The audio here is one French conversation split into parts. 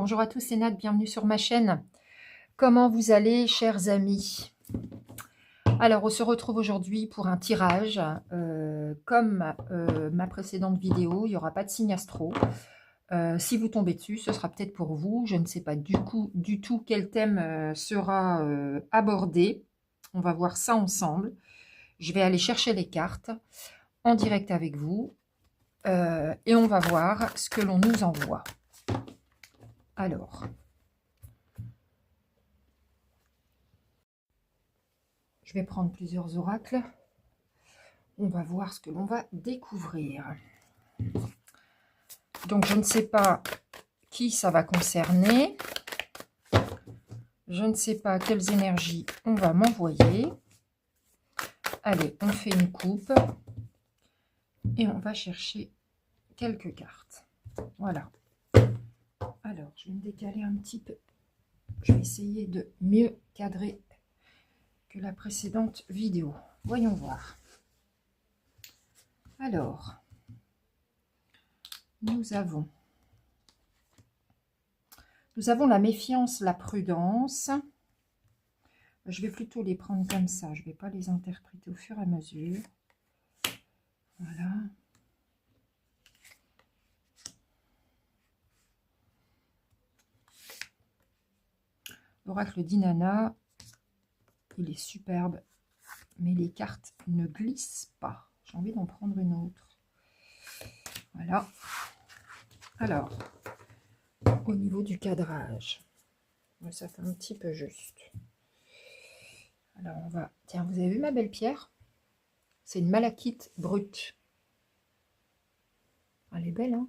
Bonjour à tous, c'est Nat, bienvenue sur ma chaîne. Comment vous allez, chers amis? Alors, on se retrouve aujourd'hui pour un tirage. Comme ma précédente vidéo, il n'y aura pas de signe astro. Si vous tombez dessus, ce sera peut-être pour vous. Je ne sais pas du tout quel thème sera abordé. On va voir ça ensemble. Je vais aller chercher les cartes en direct avec vous. Et on va voir ce que l'on nous envoie. Alors, je vais prendre plusieurs oracles. On va voir ce que l'on va découvrir. Donc, je ne sais pas qui ça va concerner. Je ne sais pas quelles énergies on va m'envoyer. Allez, on fait une coupe. Et on va chercher quelques cartes. Voilà. Alors, je vais me décaler un petit peu. Je vais essayer de mieux cadrer que la précédente vidéo. Voyons voir. Alors, nous avons la méfiance, la prudence. Je vais plutôt les prendre comme ça. Je ne vais pas les interpréter au fur et à mesure. Voilà. L'oracle d'Inanna, il est superbe, mais les cartes ne glissent pas. J'ai envie d'en prendre une autre. Voilà. Alors, au niveau du cadrage, ça fait un petit peu juste. Alors, on va... Tiens, vous avez vu ma belle pierre? C'est une malachite brute. Elle est belle, hein?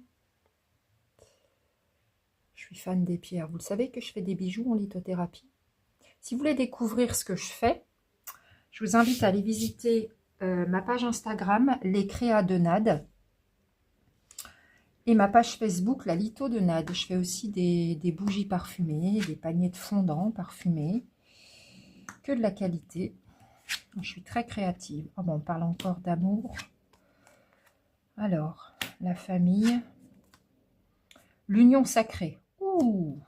Je suis fan des pierres. Vous le savez que je fais des bijoux en lithothérapie. Si vous voulez découvrir ce que je fais, je vous invite à aller visiter ma page Instagram, les créas de Nad, et ma page Facebook, la litho de Nad. Je fais aussi des bougies parfumées, des paniers de fondant parfumés, que de la qualité. Je suis très créative. Oh bon, on parle encore d'amour. Alors, la famille, l'union sacrée. Ouh,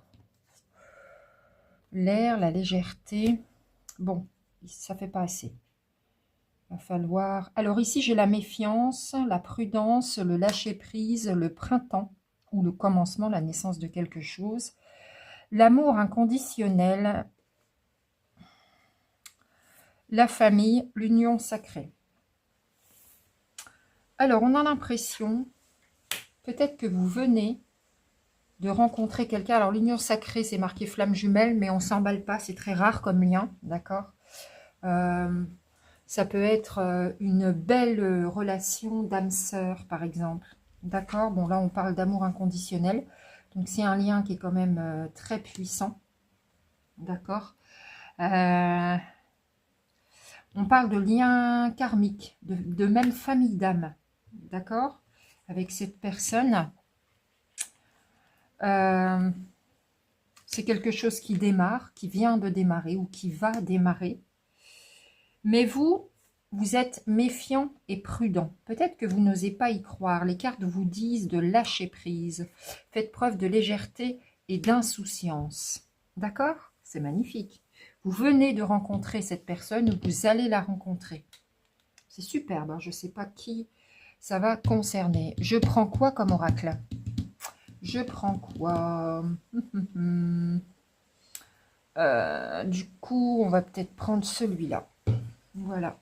l'air, la légèreté. Bon, ça fait pas assez. Il va falloir... Alors ici, j'ai la méfiance, la prudence, le lâcher-prise, le printemps, ou le commencement, la naissance de quelque chose. L'amour inconditionnel, la famille, l'union sacrée. Alors, on a l'impression, peut-être que vous venez de rencontrer quelqu'un. Alors, l'union sacrée, c'est marqué flamme jumelle, mais on ne s'emballe pas, c'est très rare comme lien, d'accord? Ça peut être une belle relation d'âme sœur, par exemple. D'accord? Bon, là, on parle d'amour inconditionnel. Donc, c'est un lien qui est quand même très puissant. D'accord? On parle de lien karmique, de même famille d'âme. D'accord? Avec cette personne. C'est quelque chose qui démarre, qui vient de démarrer ou qui va démarrer. Mais vous êtes méfiant et prudent. Peut-être que vous n'osez pas y croire. Les cartes vous disent de lâcher prise. Faites preuve de légèreté et d'insouciance. D'accord? C'est magnifique. Vous venez de rencontrer cette personne ou vous allez la rencontrer. C'est superbe. Hein? Je ne sais pas qui ça va concerner. Je prends quoi comme oracle? Je prends quoi? Du coup, on va peut-être prendre celui-là. Voilà.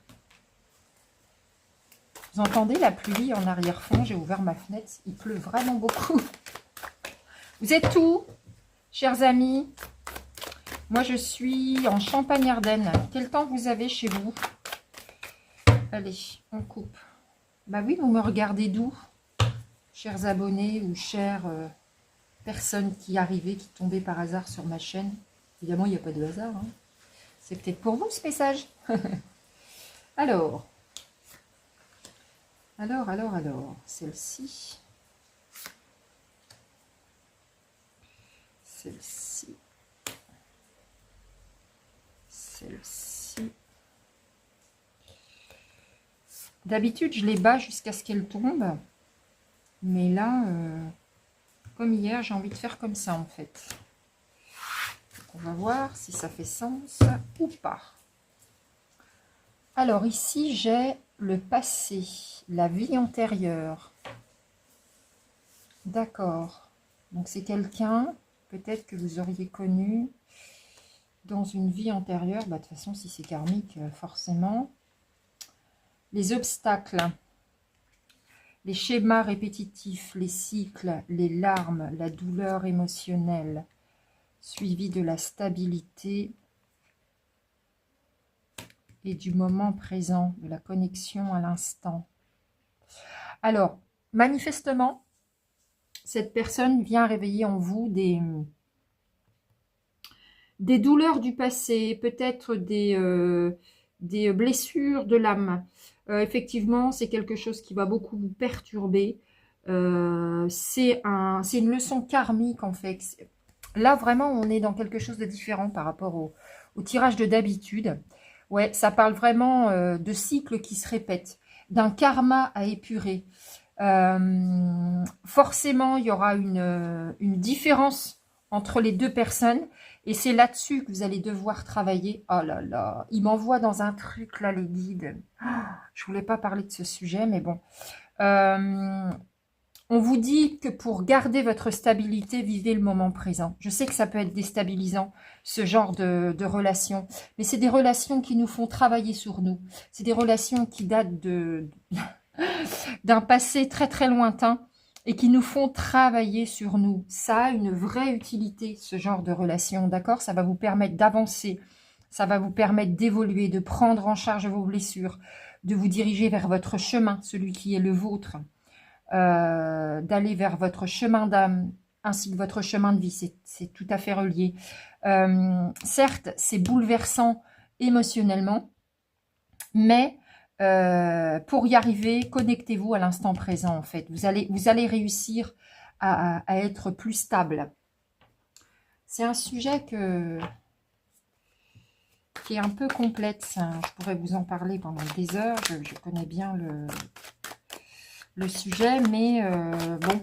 Vous entendez la pluie en arrière-fond? J'ai ouvert ma fenêtre. Il pleut vraiment beaucoup. Vous êtes où, chers amis? Moi, je suis en Champagne-Ardenne. Quel temps vous avez chez vous? Allez, on coupe. Bah oui, vous me regardez d'où? Chers abonnés ou chères personnes qui arrivaient, qui tombaient par hasard sur ma chaîne. Évidemment, il n'y a pas de hasard. Hein. C'est peut-être pour vous, ce message. Alors, celle-ci. Celle-ci. Celle-ci. D'habitude, je les bats jusqu'à ce qu'elles tombent. Mais là, Comme hier, j'ai envie de faire comme ça en fait. On va voir si ça fait sens ou pas. Alors ici, j'ai le passé, la vie antérieure. D'accord. Donc c'est quelqu'un, peut-être que vous auriez connu dans une vie antérieure. Bah, de toute façon, si c'est karmique, forcément. Les obstacles, les schémas répétitifs, les cycles, les larmes, la douleur émotionnelle, suivi de la stabilité et du moment présent, de la connexion à l'instant. Alors, manifestement, cette personne vient réveiller en vous des douleurs du passé, peut-être des blessures de l'âme. Effectivement, c'est quelque chose qui va beaucoup vous perturber. C'est une leçon karmique, en fait. Là, vraiment, on est dans quelque chose de différent par rapport au tirage de d'habitude. Ouais, ça parle vraiment de cycles qui se répètent, d'un karma à épurer. Forcément, il y aura une différence entre les deux personnes et c'est là-dessus que vous allez devoir travailler. Oh là là, il m'envoie dans un truc là, les guides. Je voulais pas parler de ce sujet, mais bon. On vous dit que pour garder votre stabilité, vivez le moment présent. Je sais que ça peut être déstabilisant, ce genre de relations, mais c'est des relations qui nous font travailler sur nous. C'est des relations qui datent d'un passé très très lointain et qui nous font travailler sur nous. Ça a une vraie utilité, ce genre de relation, d'accord? Ça va vous permettre d'avancer, ça va vous permettre d'évoluer, de prendre en charge vos blessures, de vous diriger vers votre chemin, celui qui est le vôtre, d'aller vers votre chemin d'âme, ainsi que votre chemin de vie, c'est tout à fait relié. Certes, c'est bouleversant émotionnellement, mais pour y arriver, connectez-vous à l'instant présent en fait. Vous allez réussir à être plus stable. C'est un sujet qui est un peu complexe. Je pourrais vous en parler pendant des heures. Je connais bien le sujet, mais bon,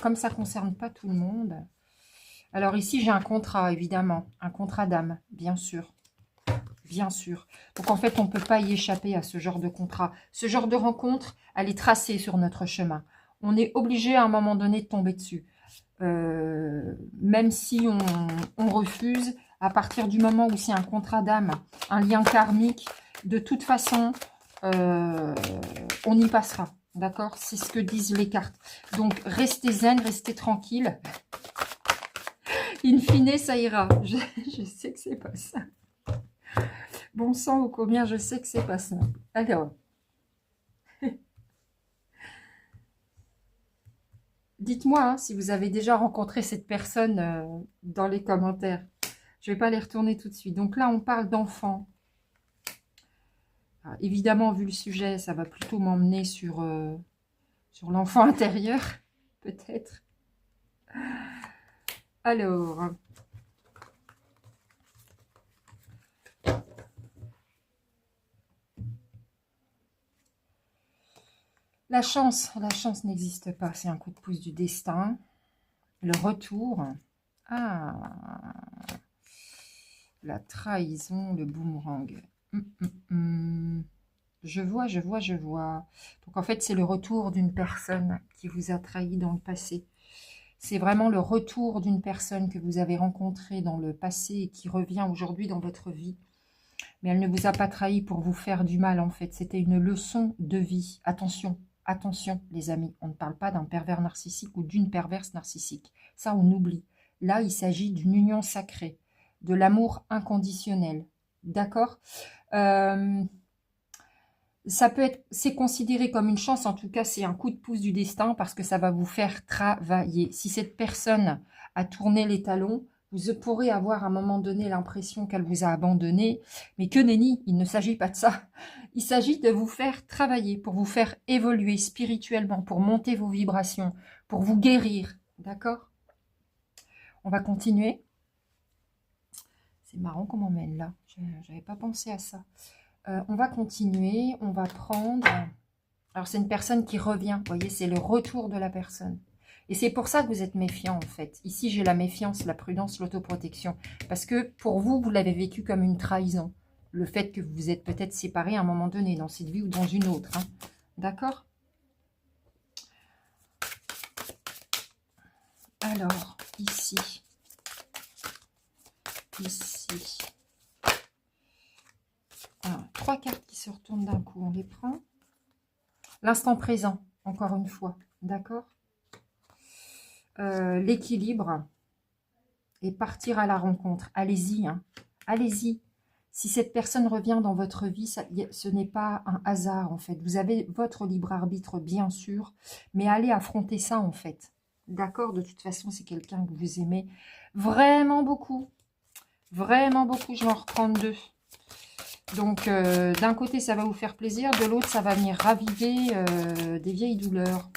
comme ça ne concerne pas tout le monde. Alors ici, j'ai un contrat, évidemment. Un contrat d'âme, bien sûr. Bien sûr. Donc en fait, on ne peut pas y échapper à ce genre de contrat. Ce genre de rencontre, elle est tracée sur notre chemin. On est obligé à un moment donné de tomber dessus. Même si on refuse, à partir du moment où c'est un contrat d'âme, un lien karmique, de toute façon, on y passera. D'accord? C'est ce que disent les cartes. Donc, restez zen, restez tranquille. In fine, ça ira. Je sais que c'est pas ça. Bon sang ou combien, je sais que c'est pas simple. Alors, dites-moi hein, si vous avez déjà rencontré cette personne dans les commentaires. Je ne vais pas les retourner tout de suite. Donc là, on parle d'enfants. Évidemment, vu le sujet, ça va plutôt m'emmener sur l'enfant intérieur, peut-être. Alors... la chance n'existe pas, c'est un coup de pouce du destin. Le retour, la trahison, le boomerang. Je vois. Donc en fait, c'est le retour d'une personne qui vous a trahi dans le passé. C'est vraiment le retour d'une personne que vous avez rencontrée dans le passé et qui revient aujourd'hui dans votre vie. Mais elle ne vous a pas trahi pour vous faire du mal en fait. C'était une leçon de vie. Attention. Attention les amis, on ne parle pas d'un pervers narcissique ou d'une perverse narcissique. Ça, on oublie. Là, il s'agit d'une union sacrée, de l'amour inconditionnel. D'accord? Ça peut être, c'est considéré comme une chance, en tout cas, c'est un coup de pouce du destin parce que ça va vous faire travailler. Si cette personne a tourné les talons, vous pourrez avoir à un moment donné l'impression qu'elle vous a abandonné, mais que nenni, il ne s'agit pas de ça. Il s'agit de vous faire travailler, pour vous faire évoluer spirituellement, pour monter vos vibrations, pour vous guérir. D'accord? On va continuer. C'est marrant qu'on m'emmène là. Je n'avais pas pensé à ça. On va continuer. On va prendre... Alors, c'est une personne qui revient. Vous voyez, c'est le retour de la personne. Et c'est pour ça que vous êtes méfiant, en fait. Ici, j'ai la méfiance, la prudence, l'autoprotection. Parce que pour vous, vous l'avez vécu comme une trahison. Le fait que vous vous êtes peut-être séparés à un moment donné, dans cette vie ou dans une autre. Hein. D'accord? Alors, ici. Ici. Alors, 3 cartes qui se retournent d'un coup, on les prend. L'instant présent, encore une fois. D'accord? L'équilibre et partir à la rencontre. Allez-y, hein. Allez-y. Si cette personne revient dans votre vie, ce n'est pas un hasard, en fait. Vous avez votre libre arbitre, bien sûr, mais allez affronter ça, en fait. D'accord? De toute façon, c'est quelqu'un que vous aimez vraiment beaucoup. Vraiment beaucoup. Je vais en reprendre 2. Donc, d'un côté, ça va vous faire plaisir. De l'autre, ça va venir raviver des vieilles douleurs.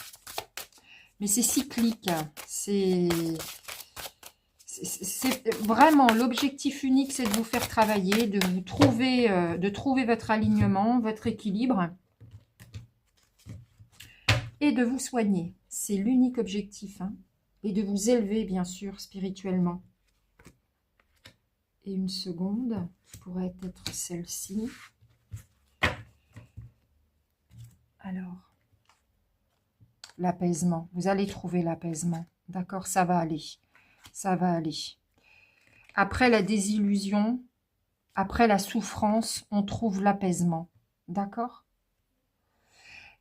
Mais c'est cyclique. C'est vraiment l'objectif unique, c'est de vous faire travailler, de trouver votre alignement, votre équilibre et de vous soigner. C'est l'unique objectif. Hein, et de vous élever, bien sûr, spirituellement. Et une seconde, qui pourrait être celle-ci. Alors, l'apaisement. Vous allez trouver l'apaisement. D'accord, ça va aller. Ça va aller. Après la désillusion, après la souffrance, on trouve l'apaisement. D'accord?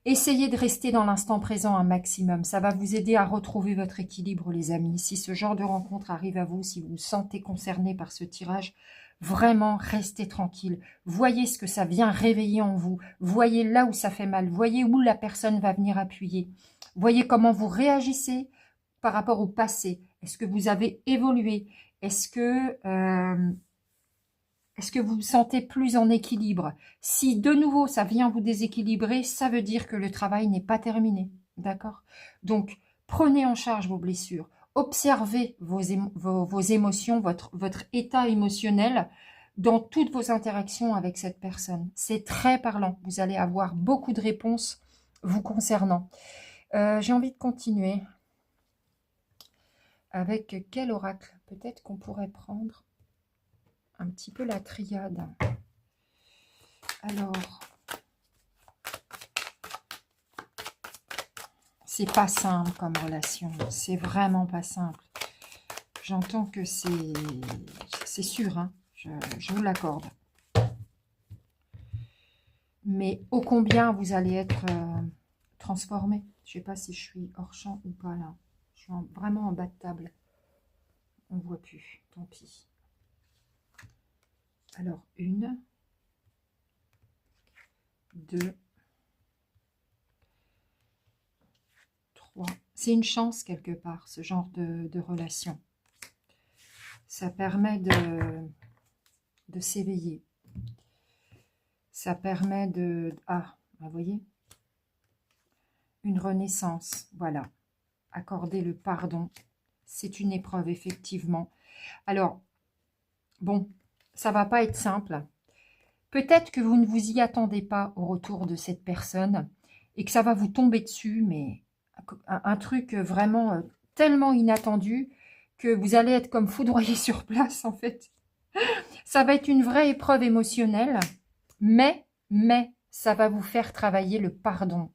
Essayez de rester dans l'instant présent un maximum. Ça va vous aider à retrouver votre équilibre, les amis. Si ce genre de rencontre arrive à vous, si vous vous sentez concerné par ce tirage, vraiment, restez tranquille. Voyez ce que ça vient réveiller en vous. Voyez là où ça fait mal. Voyez où la personne va venir appuyer. Voyez comment vous réagissez par rapport au passé. Est-ce que vous avez évolué? Est-ce que vous vous sentez plus en équilibre? Si de nouveau ça vient vous déséquilibrer, ça veut dire que le travail n'est pas terminé. D'accord? Donc, prenez en charge vos blessures. Observez vos émotions, votre état émotionnel dans toutes vos interactions avec cette personne. C'est très parlant. Vous allez avoir beaucoup de réponses vous concernant. J'ai envie de continuer. Avec quel oracle? Peut-être qu'on pourrait prendre un petit peu la triade. Alors, c'est pas simple comme relation. C'est vraiment pas simple. J'entends que c'est sûr, hein, je vous l'accorde. Mais ô combien vous allez être transformé. Je sais pas si je suis hors champ ou pas là. Je suis vraiment en bas de table. On ne voit plus, tant pis. Alors, 1, 2, 3. C'est une chance quelque part, ce genre de relation. Ça permet de s'éveiller. Ça permet de... Ah, vous voyez? Une renaissance, voilà. Accorder le pardon. C'est une épreuve, effectivement. Alors, bon, ça va pas être simple. Peut-être que vous ne vous y attendez pas au retour de cette personne et que ça va vous tomber dessus, mais un truc vraiment tellement inattendu que vous allez être comme foudroyé sur place, en fait. Ça va être une vraie épreuve émotionnelle, mais ça va vous faire travailler le pardon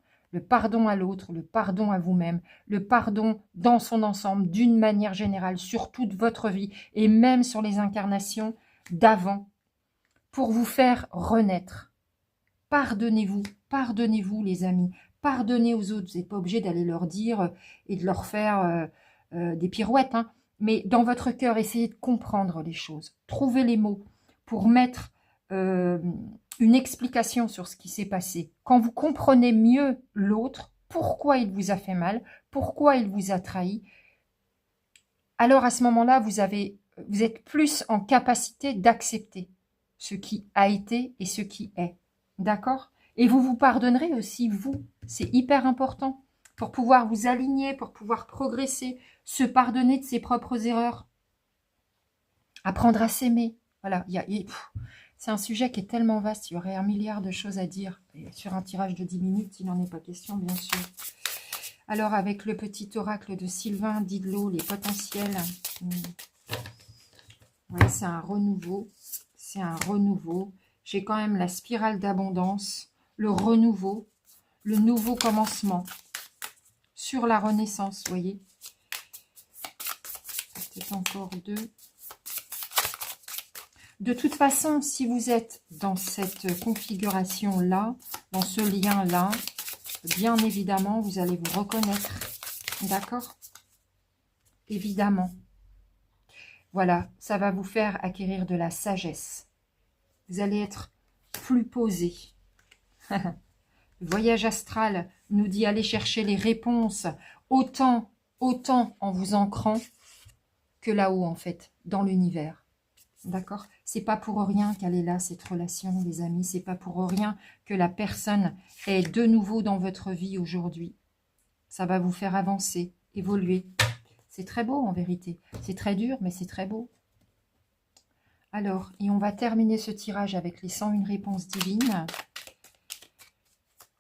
à l'autre, le pardon à vous-même, le pardon dans son ensemble, d'une manière générale, sur toute votre vie, et même sur les incarnations d'avant, pour vous faire renaître. Pardonnez-vous, pardonnez-vous les amis, pardonnez aux autres, vous n'êtes pas obligé d'aller leur dire et de leur faire des pirouettes, hein, mais dans votre cœur, essayez de comprendre les choses, trouvez les mots pour mettre une explication sur ce qui s'est passé. Quand vous comprenez mieux l'autre, pourquoi il vous a fait mal, pourquoi il vous a trahi, alors à ce moment-là, vous êtes plus en capacité d'accepter ce qui a été et ce qui est. D'accord? Et vous vous pardonnerez aussi, vous. C'est hyper important pour pouvoir vous aligner, pour pouvoir progresser, se pardonner de ses propres erreurs. Apprendre à s'aimer. Voilà, c'est un sujet qui est tellement vaste, il y aurait un milliard de choses à dire. Et sur un tirage de 10 minutes, il n'en est pas question, bien sûr. Alors, avec le petit oracle de Sylvain Didlot, les potentiels, ouais, c'est un renouveau. C'est un renouveau. J'ai quand même la spirale d'abondance, le renouveau, le nouveau commencement sur la renaissance, vous voyez. Peut-être encore deux. De toute façon, si vous êtes dans cette configuration-là, dans ce lien-là, bien évidemment, vous allez vous reconnaître. D'accord? Évidemment. Voilà, ça va vous faire acquérir de la sagesse. Vous allez être plus posé. Le voyage astral nous dit aller chercher les réponses autant en vous ancrant que là-haut, en fait, dans l'univers. D'accord? C'est pas pour rien qu'elle est là, cette relation, les amis. C'est pas pour rien que la personne est de nouveau dans votre vie aujourd'hui. Ça va vous faire avancer, évoluer. C'est très beau, en vérité. C'est très dur, mais c'est très beau. Alors, et on va terminer ce tirage avec les 101 réponses divines.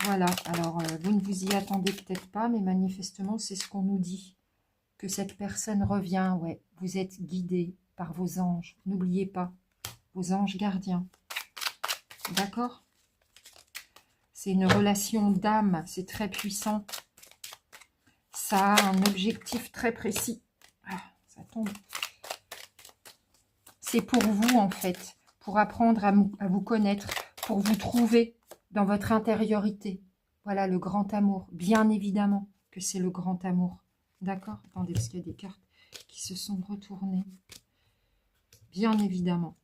Voilà. Alors, vous ne vous y attendez peut-être pas, mais manifestement, c'est ce qu'on nous dit. Que cette personne revient, ouais. Vous êtes guidé par vos anges. N'oubliez pas, vos anges gardiens. D'accord? C'est une relation d'âme, c'est très puissant. Ça a un objectif très précis. Ah, ça tombe. C'est pour vous, en fait, pour apprendre à vous connaître, pour vous trouver dans votre intériorité. Voilà, le grand amour. Bien évidemment que c'est le grand amour. D'accord? Attendez, parce qu'il y a des cartes qui se sont retournées. Bien évidemment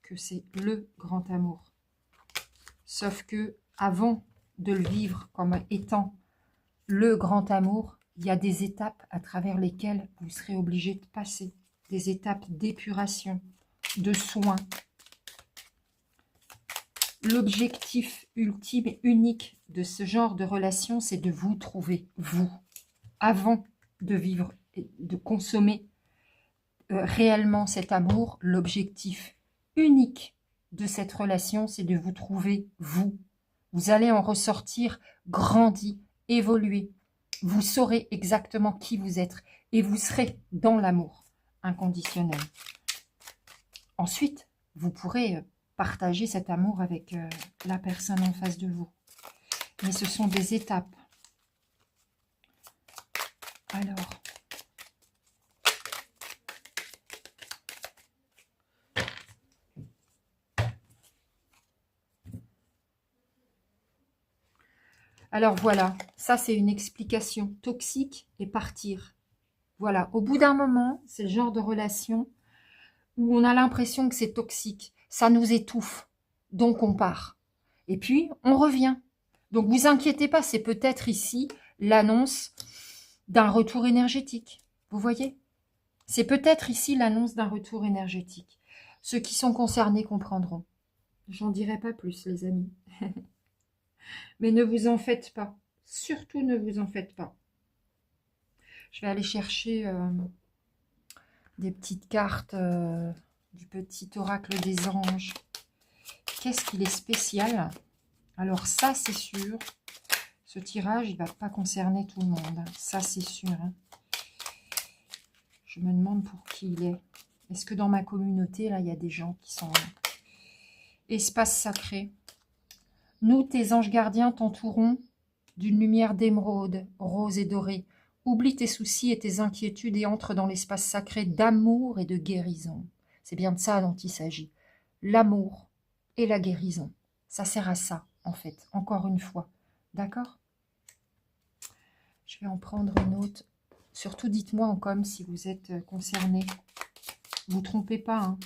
que c'est le grand amour. Sauf que avant de le vivre comme étant le grand amour, il y a des étapes à travers lesquelles vous serez obligé de passer. Des étapes d'épuration, de soins. L'objectif ultime et unique de ce genre de relation, c'est de vous trouver, vous, avant de vivre et de consommer réellement cet amour. L'objectif unique de cette relation, c'est de vous trouver, vous. Vous allez en ressortir grandi, évolué. Vous saurez exactement qui vous êtes et vous serez dans l'amour inconditionnel. Ensuite, vous pourrez partager cet amour avec la personne en face de vous. Mais ce sont des étapes. Alors, voilà, ça c'est une explication toxique et partir. Voilà, au bout d'un moment, c'est le genre de relation où on a l'impression que c'est toxique. Ça nous étouffe, donc on part. Et puis, on revient. Donc, vous inquiétez pas, c'est peut-être ici l'annonce d'un retour énergétique. Vous voyez? C'est peut-être ici l'annonce d'un retour énergétique. Ceux qui sont concernés comprendront. J'en dirai pas plus, les amis. Mais ne vous en faites pas. Surtout, ne vous en faites pas. Je vais aller chercher des petites cartes du petit oracle des anges. Qu'est-ce qu'il est spécial? Alors ça, c'est sûr. Ce tirage, il ne va pas concerner tout le monde. Ça, c'est sûr. Hein. Je me demande pour qui il est. Est-ce que dans ma communauté, là, il y a des gens qui sont... Espace sacré. Nous, tes anges gardiens, t'entourons d'une lumière d'émeraude, rose et dorée. Oublie tes soucis et tes inquiétudes et entre dans l'espace sacré d'amour et de guérison. C'est bien de ça dont il s'agit. L'amour et la guérison. Ça sert à ça, en fait, encore une fois. D'accord? Je vais en prendre une autre. Surtout, dites-moi en com si vous êtes concerné. Vous trompez pas, hein.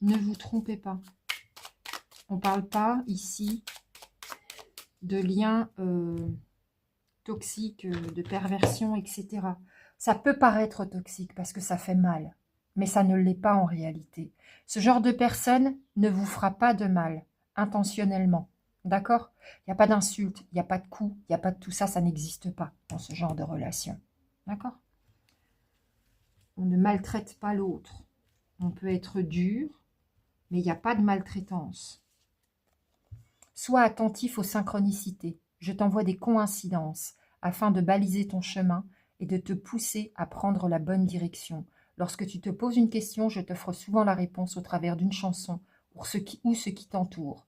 Ne vous trompez pas. On ne parle pas ici de liens toxiques, de perversion, etc. Ça peut paraître toxique parce que ça fait mal, mais ça ne l'est pas en réalité. Ce genre de personne ne vous fera pas de mal, intentionnellement. D'accord? Il n'y a pas d'insulte, il n'y a pas de coups, il n'y a pas de tout ça, ça n'existe pas dans ce genre de relation. D'accord? On ne maltraite pas l'autre. On peut être dur, mais il n'y a pas de maltraitance. Sois attentif aux synchronicités. Je t'envoie des coïncidences. afin de baliser ton chemin et de te pousser à prendre la bonne direction. Lorsque tu te poses une question, je t'offre souvent la réponse au travers d'une chanson ou ce qui t'entoure.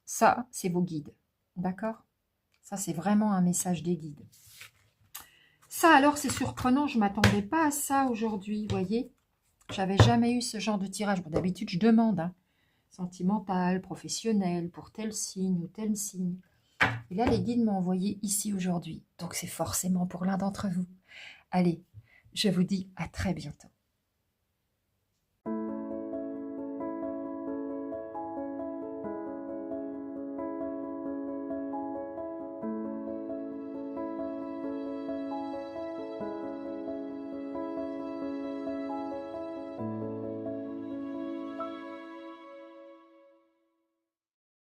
Ça, c'est vos guides. D'accord? Ça, c'est vraiment un message des guides. Ça, alors, c'est surprenant. Je ne m'attendais pas à ça aujourd'hui, vous voyez. J'avais jamais eu ce genre de tirage. Bon, d'habitude, je demande. Hein. Sentimental, professionnel, pour tel signe ou tel signe. Et là, les guides m'ont envoyé ici aujourd'hui. Donc, c'est forcément pour l'un d'entre vous. Allez, je vous dis à très bientôt.